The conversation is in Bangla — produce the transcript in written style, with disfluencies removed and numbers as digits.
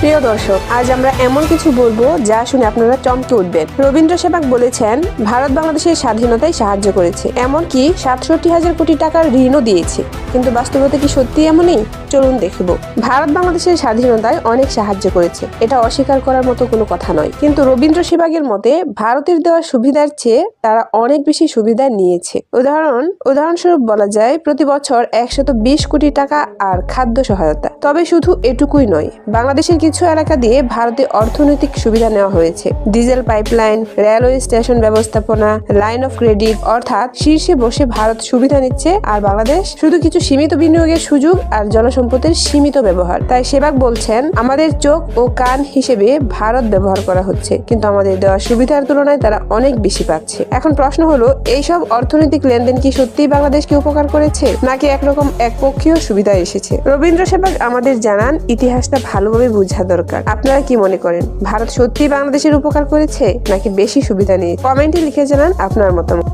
প্রিয় দর্শক, আজ আমরা এমন কিছু বলবো যা শুনে আপনারা চমকে উঠবেন। রবীন্দ্র সেবক বলেছেন, ভারত বাংলাদেশের স্বাধীনতায় সাহায্য করেছে, এমনকি 67,000 কোটি টাকার ঋণও দিয়েছে। কিন্তু বাস্তবতা কি সত্যি এমনই? চলুন দেখব। ভারত বাংলাদেশের স্বাধীনতায় অনেক সাহায্য করেছে, এটা অস্বীকার করার মতো কোনো কথা নয়। কিন্তু রবীন্দ্র সেবকের মতে ভারতের দেওয়া সুবিধার চেয়ে তারা অনেক বেশি সুবিধা নিয়েছে। উদাহরণস্বরূপ বলা যায়, প্রতি বছর 120 কোটি টাকা আর খাদ্য সহায়তা। তবে শুধু এটুকুই নয়, বাংলাদেশের কিছু এলাকা দিয়ে ভারতে অর্থনৈতিক সুবিধা নেওয়া হয়েছে। ডিজেল পাইপলাইন, রেলওয়ে স্টেশন ব্যবস্থাপনা, লাইন অফ ক্রেডিট, অর্থাৎ শীর্ষে বসে ভারত সুবিধা নিচ্ছে আর বাংলাদেশ শুধু কিছু সীমিত বিনিয়োগের সুযোগ আর জনসম্পদের সীমিত ব্যবহার। তাই সেবক বলছেন, আমাদের চোখ ও কান হিসেবে ভারত ব্যবহার করা হচ্ছে, কিন্তু আমাদের দেওয়া সুবিধার তুলনায় তারা অনেক বেশি পাচ্ছে। এখন প্রশ্ন হলো, এইসব অর্থনৈতিক লেনদেন কি সত্যিই বাংলাদেশকে উপকার করেছে, নাকি একরকম একপক্ষীয় সুবিধা এসেছে? রবীন্দ্র সেবক আমাদের জানান, ইতিহাসটা ভালোভাবে বোঝা দরকার। আপনারা কি মনে করেন, ভারত সত্যিই বাংলাদেশের উপকার করেছে নাকি বেশি সুবিধা নিয়ে? কমেন্টে লিখে জানান আপনার মতামত।